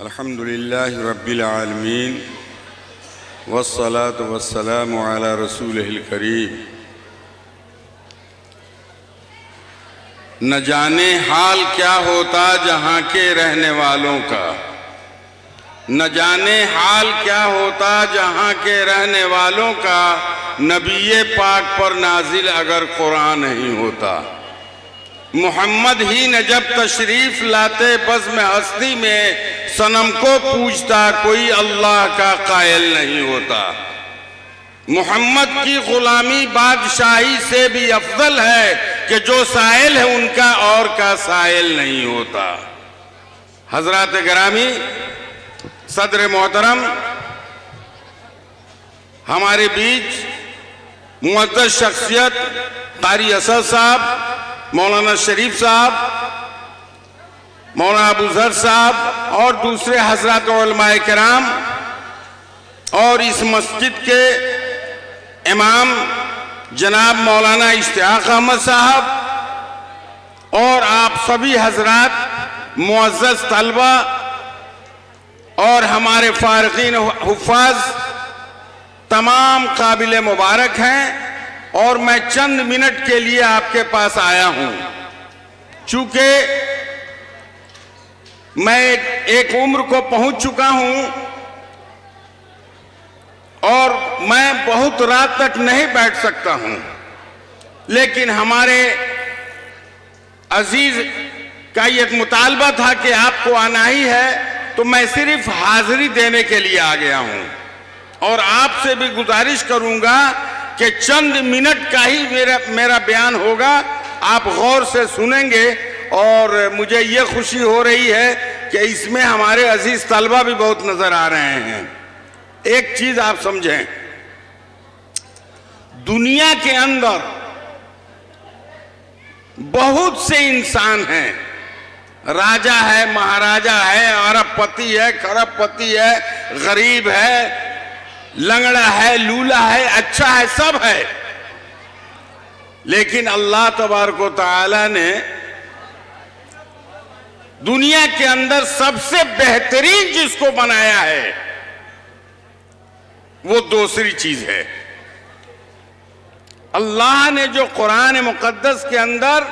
अल्हम्दुलिल्लाहि रब्बिल आलमीन वस्सलातु वस्सलामु अला रसूलिहिल करीम। न जाने हाल क्या होता जहाँ के रहने वालों का, न जाने हाल क्या होता जहाँ के रहने वालों का, नबी पाक पर नाजिल अगर कुरान नहीं होता। मोहम्मद ही ने जब तशरीफ लाते बज़्म हस्ती में, सनम को पूजता कोई अल्लाह का कायल नहीं होता। मोहम्मद की गुलामी बादशाही से भी अफजल है कि जो साइल है उनका और का साइल नहीं होता। हजरात गिरामी, सदर मोहतरम, हमारे बीच मुअज़्ज़ज़ शख्सियत क़ारी असद साहब, मौलाना शरीफ साहब, मौलाना अबू ज़र साहब और दूसरे हज़रात उलमाए किराम और इस मस्जिद के इमाम जनाब मौलाना इश्तियाक अहमद साहब और आप सभी हज़रात मुअज़्ज़ज़ तलबा और हमारे फ़ारिक़ीन हुफ़्फ़ाज़ तमाम काबिल मुबारक हैं। और मैं चंद मिनट के लिए आपके पास आया हूं। चूंकि मैं एक उम्र को पहुंच चुका हूं और मैं बहुत रात तक नहीं बैठ सकता हूं, लेकिन हमारे अजीज का एक मुतालबा था कि आपको आना ही है, तो मैं सिर्फ हाजिरी देने के लिए आ गया हूं। और आपसे भी गुजारिश करूंगा कि चंद मिनट का ही मेरा बयान होगा, आप गौर से सुनेंगे। और मुझे ये खुशी हो रही है कि इसमें हमारे अजीज तलबा भी बहुत नजर आ रहे हैं। एक चीज आप समझें, दुनिया के अंदर बहुत से इंसान हैं, राजा है, महाराजा है, अरबपति है, खरबपति है, गरीब है, लंगड़ा है, लूला है, अच्छा है, सब है। लेकिन अल्लाह तबारक व तआला ने दुनिया के अंदर सबसे बेहतरीन जिसको बनाया है वो दूसरी चीज है। अल्लाह ने जो कुरान मुकद्दस के अंदर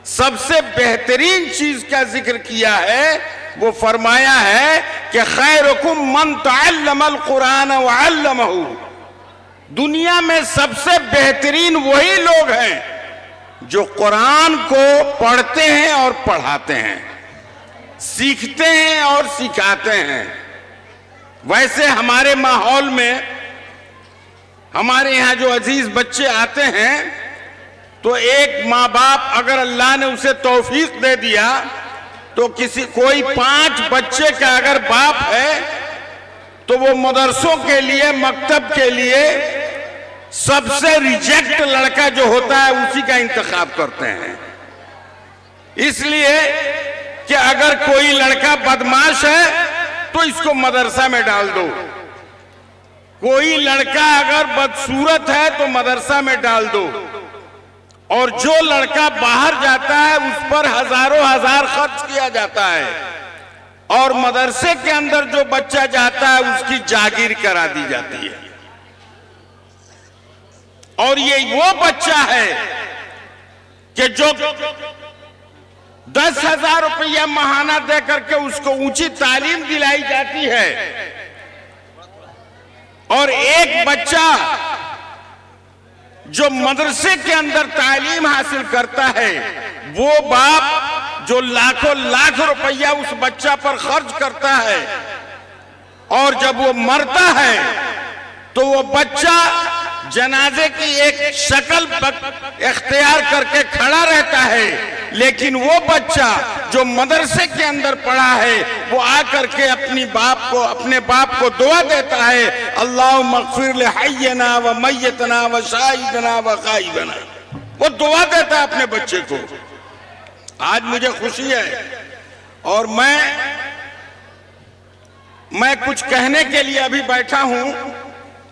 सबसे बेहतरीन चीज का जिक्र किया है, वो फरमाया है कि खैरुकुम मन तअल्लमल कुरान व अल्लमहु। दुनिया में सबसे बेहतरीन वही लोग हैं जो कुरान को पढ़ते हैं और पढ़ाते हैं, सीखते हैं और सिखाते हैं। वैसे हमारे माहौल में हमारे यहाँ जो अजीज बच्चे आते हैं, तो एक माँ बाप अगर अल्लाह ने उसे तौफीक दे दिया तो कोई 5 बच्चे का अगर बाप है तो वो मदरसों के लिए, मकतब के लिए सबसे रिजेक्ट लड़का जो होता है उसी का इंतखाब करते हैं। इसलिए कि अगर कोई लड़का बदमाश है तो इसको मदरसा में डाल दो, कोई लड़का अगर बदसूरत है तो मदरसा में डाल दो, और जो लड़का बाहर जाता है उस पर हजारों हजार खर्च किया जाता है, और मदरसे के अंदर जो बच्चा जाता है उसकी जागीर करा दी जाती है। और ये वो बच्चा है कि जो 10,000 रुपया महाना दे करके उसको ऊंची तालीम दिलाई जाती है, और एक बच्चा जो मदरसे के अंदर तालीम हासिल करता है, वो बाप जो लाखों लाख रुपया उस बच्चा पर खर्च करता है, और जब वो मरता है तो वो बच्चा जनाजे की एक शक्ल इख्तियार करके खड़ा रहता है, लेकिन वो बच्चा जो मदरसे के अंदर पढ़ा है वो आकर के अपने बाप को दुआ देता है, अल्लाह मग़फ़िर ले हय्यना व मय्यतना व शाहिदना व गाइबना। वो दुआ देता है अपने बच्चे को। आज मुझे खुशी है और मैं कुछ कहने के लिए अभी बैठा हूं,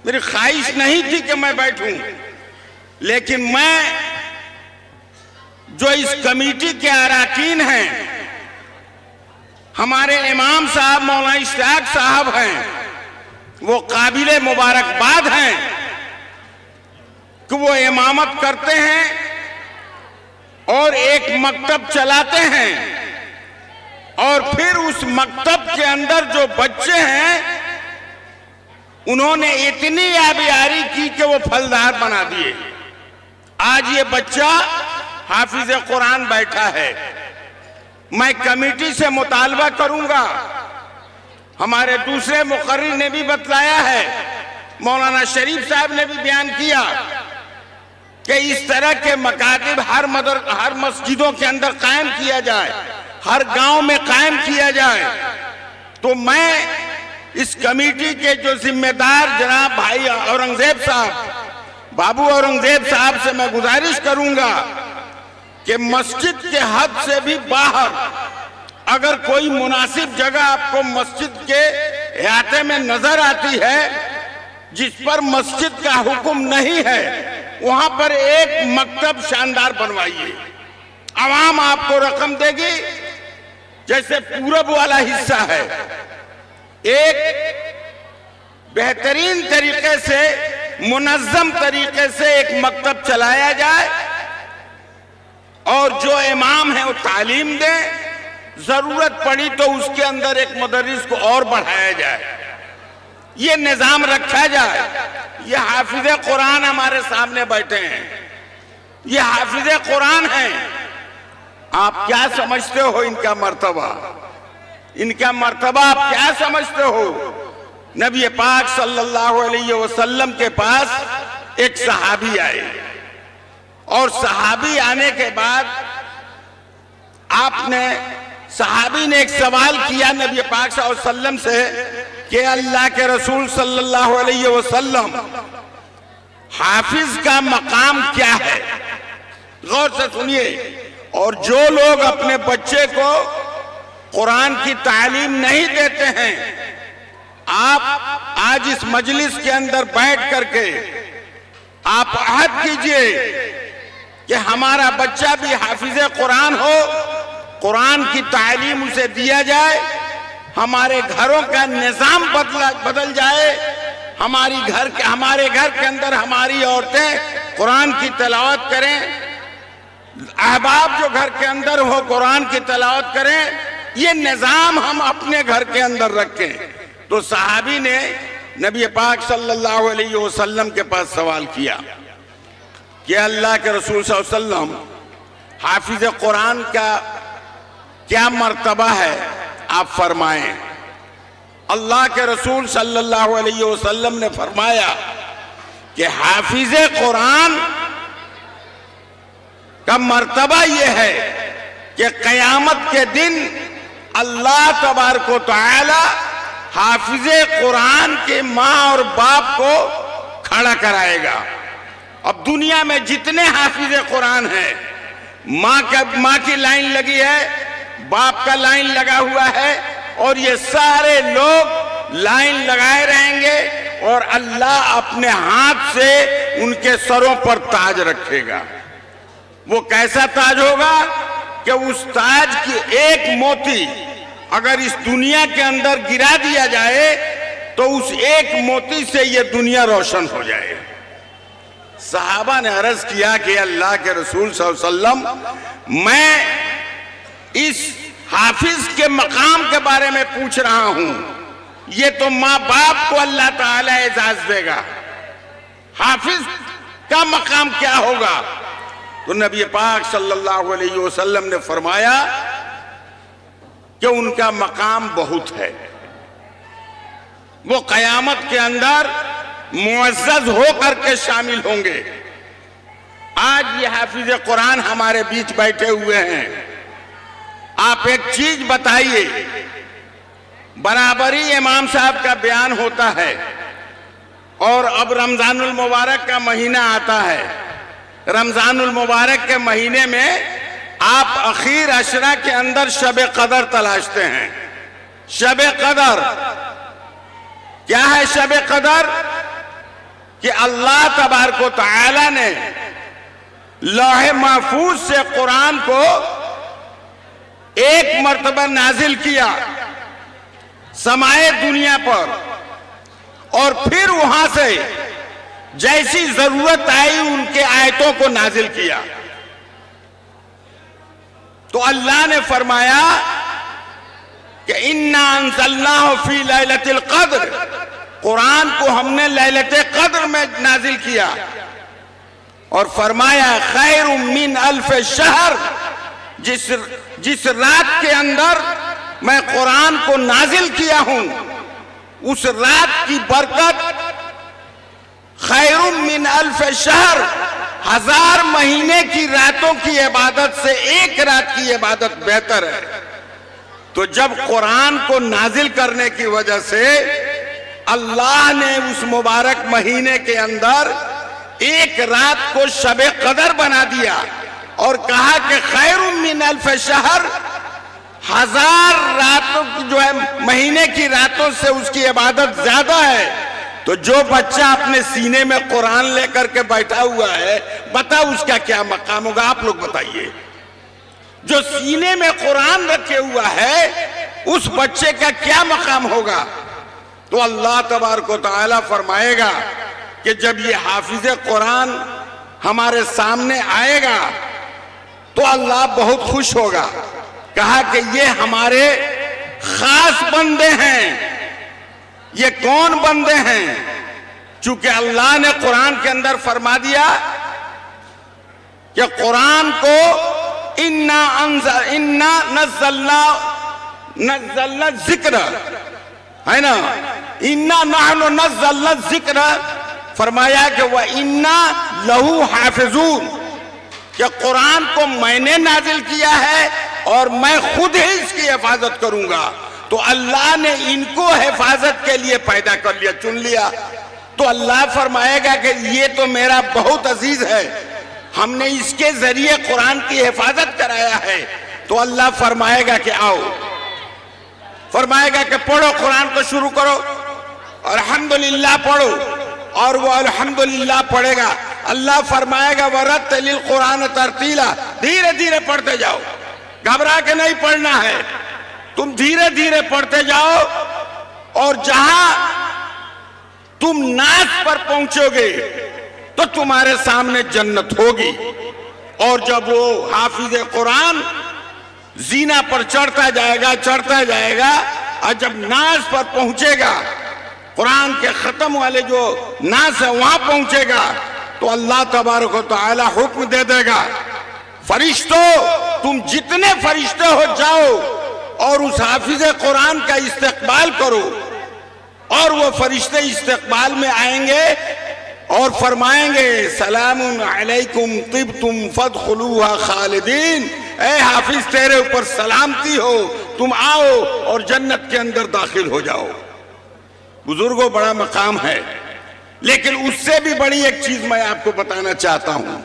मेरी ख्वाहिश नहीं थी कि मैं बैठूं, लेकिन मैं जो इस कमेटी के अरकान हैं, हमारे इमाम साहब मौलाना इश्तियाक साहब हैं, वो काबिले मुबारकबाद हैं कि वो इमामत करते हैं और एक मकतब चलाते हैं, और फिर उस मकतब के अंदर जो बच्चे हैं उन्होंने इतनी आबियारी की कि वो फलदार बना दिए। आज ये बच्चा हाफिज कुरान बैठा है। मैं कमेटी से मुतालबा करूंगा, हमारे दूसरे मुकर्रिर ने भी बतलाया है, मौलाना शरीफ साहब ने भी बयान किया कि इस तरह के मकातिब हर मस्जिदों के अंदर कायम किया जाए, हर गांव में कायम किया जाए। तो मैं इस कमेटी के जो जिम्मेदार जनाब भाई औरंगजेब साहब, बाबू औरंगजेब साहब से मैं गुजारिश करूंगा कि मस्जिद के हद से भी बाहर अगर कोई मुनासिब जगह आपको मस्जिद के अहाते में नजर आती है जिस पर मस्जिद का हुक्म नहीं है, वहां पर एक मकतब शानदार बनवाइए। आवाम आपको रकम देगी, जैसे पूरब वाला हिस्सा है, एक बेहतरीन तरीके से मुनज़्ज़म तरीके से एक मकतब चलाया जाए और जो इमाम है वो तालीम दे, जरूरत पड़ी तो उसके अंदर एक मुदर्रिस को और बढ़ाया जाए, ये निजाम रखा जाए। ये हाफिज कुरान हमारे सामने बैठे हैं, ये हाफिज कुरान हैं। आप क्या समझते हो इनका मर्तबा? इनका मर्तबा आप क्या समझते हो? नबी पाक सल्लल्लाहु अलैहि वसल्लम के पास एक सहाबी आए और सहाबी आने के बाद सहाबी ने एक सवाल किया नबी पाक सल्लल्लाहु अलैहि वसल्लम से कि अल्लाह के रसूल सल्लल्लाहु अलैहि वसल्लम, हाफिज का मकाम क्या है? गौर से सुनिए। और जो लोग अपने बच्चे को कुरान की तालीम नहीं देते हैं, आप आज इस मजलिस के अंदर बैठ करके आप अहद कीजिए कि हमारा बच्चा भी हाफिज कुरान हो, कुरान की तालीम उसे दिया जाए, हमारे घरों का निजाम बदल जाए, हमारे घर के अंदर हमारी औरतें कुरान की तिलावत करें, अहबाब जो घर के अंदर हो कुरान की तिलावत करें, ये निजाम हम अपने घर के अंदर रखें। तो सहाबी ने नबी पाक सल्लल्लाहु अलैहि वसल्लम के पास सवाल किया कि अल्लाह के रसूल सल्लल्लाहु अलैहि वसल्लम, हाफिज कुरान का क्या मर्तबा है, आप फरमाएं। अल्लाह के रसूल सल्लल्लाहु अलैहि वसल्लम ने फरमाया कि हाफिज कुरान का मर्तबा यह है कि क़यामत के दिन अल्लाह तबारक व तआला हाफिज कुरान के माँ और बाप को खड़ा कराएगा। अब दुनिया में जितने हाफिज कुरान हैं, माँ की लाइन लगी है, बाप का लाइन लगा हुआ है, और ये सारे लोग लाइन लगाए रहेंगे और अल्लाह अपने हाथ से उनके सरों पर ताज रखेगा। वो कैसा ताज होगा कि उस ताज की एक मोती अगर इस दुनिया के अंदर गिरा दिया जाए तो उस एक मोती से ये दुनिया रोशन हो जाए। सहाबा ने अर्ज किया कि अल्लाह के रसूल सल्लल्लाहु अलैहि वसल्लम, मैं इस हाफिज के मकाम के बारे में पूछ रहा हूं, ये तो माँ बाप को अल्लाह ताला एजाज देगा, हाफिज का मकाम क्या होगा? तो नबी पाक सल्लल्लाहु अलैहि वसल्लम ने फरमाया कि उनका मकाम बहुत है, वो कयामत के अंदर मुअज़्ज़ज़ होकर के शामिल होंगे। आज ये हाफिज कुरान हमारे बीच बैठे हुए हैं, आप एक चीज बताइए, बराबरी इमाम साहब का बयान होता है और अब रमजानुल मुबारक का महीना आता है। रमजानुल मुबारक के महीने में आप आखिर अशरा के अंदर शब कदर तलाशते हैं। शब कदर क्या है? शब कदर कि अल्लाह तबारक व तआला ने लौहे महफूज से कुरान को एक मर्तबा नाजिल किया समाए दुनिया पर, और फिर वहां से जैसी जरूरत आई उनके आयतों को नाजिल किया। तो अल्लाह ने फरमाया कि इन्ना अंज़लनाहु फी लैलतिल क़द्र, कुरान को हमने लैलते क़द्र में नाजिल किया। और फरमाया खैरुम मिन अल्फ शहर, जिस रात के अंदर मैं कुरान को नाजिल किया हूं, उस रात की बरकत खैरुम मिन अल्फ शहर, 1000 महीने की रातों की इबादत से एक रात की इबादत बेहतर है। तो जब कुरान को नाजिल करने की वजह से अल्लाह ने उस मुबारक महीने के अंदर एक रात को शबे कदर बना दिया और कहा कि खैरुम मिन अल्फ शहर, 1000 रातों की जो है महीने की रातों से उसकी इबादत ज्यादा है। तो जो बच्चा अपने सीने में कुरान लेकर के बैठा हुआ है, बता उसका क्या मकाम होगा? आप लोग बताइए। जो सीने में कुरान रखे हुआ है उस बच्चे का क्या मकाम होगा? तो अल्लाह तबारक व तआला फरमाएगा कि जब ये हाफिज कुरान हमारे सामने आएगा तो अल्लाह बहुत खुश होगा। कहा कि ये हमारे खास बंदे हैं। ये कौन बंदे हैं? चूंकि अल्लाह ने कुरान के अंदर फरमा दिया कि कुरान को इन्ना नज़्ज़लना ज़िक्र, है ना, इन्ना नहनु नज़्ज़लना ज़िक्र, फरमाया कि वह इन्ना लहू हाफिजून, कि कुरान को मैंने नाजिल किया है और मैं खुद ही इसकी हिफाजत करूंगा। तो अल्लाह ने इनको हिफाजत के लिए पैदा कर लिया, चुन लिया। तो अल्लाह फरमाएगा कि ये तो मेरा बहुत अजीज है, हमने इसके जरिए कुरान की हिफाजत कराया है। तो अल्लाह फरमाएगा कि आओ, फरमाएगा कि पढ़ो, कुरान को शुरू करो, अल्हम्दुलिल्लाह पढ़ो, और वो अल्हम्दुलिल्लाह पढ़ेगा। अल्लाह फरमाएगा वरत्तिलिल कुरान तरतीला, धीरे धीरे पढ़ते जाओ, घबरा के नहीं पढ़ना है, तुम धीरे धीरे पढ़ते जाओ। और जहां तुम नाज पर पहुंचोगे तो तुम्हारे सामने जन्नत होगी। और जब वो हाफिज कुरान जीना पर चढ़ता जाएगा, और जब नाज पर पहुंचेगा, कुरान के खत्म वाले जो नाज है वहां पहुंचेगा, तो अल्लाह तबारक व तआला हुक्म दे देगा, फरिश्तों तुम जितने फरिश्ते हो जाओ और उस हाफिज कुरान का इस्तकबाल करो। और वो फरिश्ते इस्तकबाल में आएंगे और फरमाएंगे सलामुन अलैकुम तिब्तुम फदखुलूहा खालिदीन, ए हाफिज तेरे ऊपर सलामती हो, तुम आओ और जन्नत के अंदर दाखिल हो जाओ। बुजुर्गों, बड़ा मकाम है, लेकिन उससे भी बड़ी एक चीज मैं आपको बताना चाहता हूं,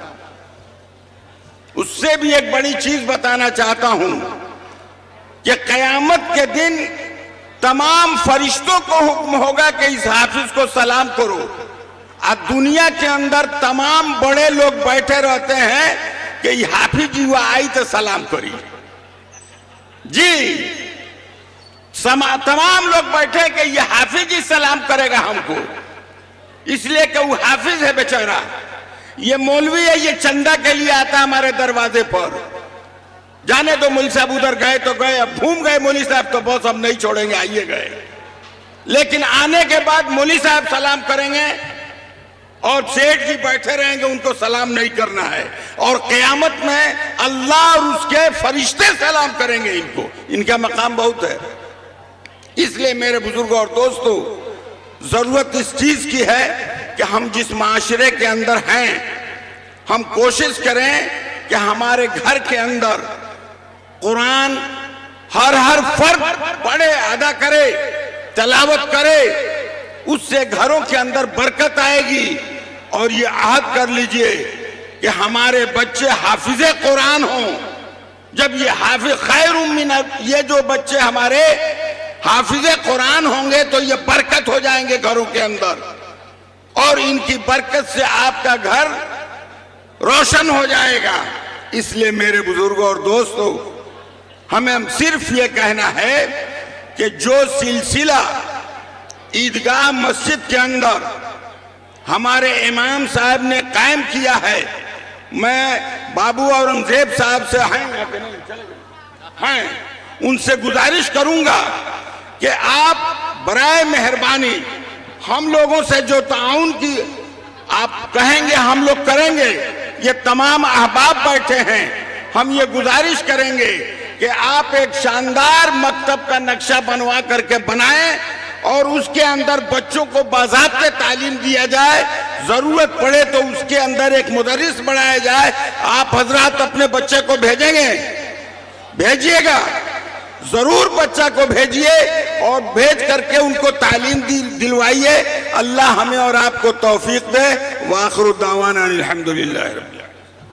उससे भी एक बड़ी चीज बताना चाहता हूं कि कयामत के दिन तमाम फरिश्तों को हुक्म होगा कि इस हाफिज को सलाम करो। आज दुनिया के अंदर तमाम बड़े लोग बैठे रहते हैं कि हाफिज जी हुआ आई तो सलाम करी जी, तमाम लोग बैठे कि ये हाफिज ही सलाम करेगा हमको, इसलिए कि वो हाफिज है बेचारा। ये मौलवी है, ये चंदा के लिए आता हमारे दरवाजे पर, जाने दो मौलवी साहब उधर गए तो गए, अब घूम गए मौलवी साहब तो बस हम नहीं छोड़ेंगे, आइए गए। लेकिन आने के बाद मौलवी साहब सलाम करेंगे और सेठ जी बैठे रहेंगे, उनको सलाम नहीं करना है। और क़यामत में अल्लाह और उसके फरिश्ते सलाम करेंगे इनको, इनका मकाम बहुत है। इसलिए मेरे बुजुर्गों और दोस्तों, जरूरत इस चीज की है कि हम जिस माशरे के अंदर हैं, हम कोशिश करें कि हमारे घर के अंदर कुरान हर फर्द पढ़े, अदा करे, तलावत करे, उससे घरों के अंदर बरकत आएगी। और ये आहद कर लीजिए कि हमारे बच्चे हाफिजे कुरान हों। जब ये हाफिज खैरुम मिन, ये जो बच्चे हमारे हाफिजे कुरान होंगे तो ये बरकत हो जाएंगे घरों के अंदर। और इनकी बरकत से आपका घर रोशन हो जाएगा। इसलिए मेरे बुजुर्गों और दोस्तों, हमें सिर्फ ये कहना है कि जो सिलसिला ईदगाह मस्जिद के अंदर हमारे इमाम साहब ने कायम किया है, मैं बाबू औरंगजेब साहब से हैं उनसे गुजारिश करूंगा कि आप बराए मेहरबानी हम लोगों से जो ताउन की आप कहेंगे हम लोग करेंगे। ये तमाम अहबाब बैठे हैं, हम ये गुजारिश करेंगे कि आप एक शानदार मकतब का नक्शा बनवा करके बनाएं और उसके अंदर बच्चों को बाज़ाब्ते तालीम दिया जाए। जरूरत पड़े तो उसके अंदर एक मुदर्रिस बनाया जाए। आप हजरात अपने बच्चे को भेजेंगे, भेजिएगा, जरूर बच्चा को भेजिए और भेज करके उनको तालीम दिलवाइए। अल्लाह हमें और आपको तौफीक दे। वाखिर दावाना अल्हम्दुलिल्लाह रब्बिल आलमीन।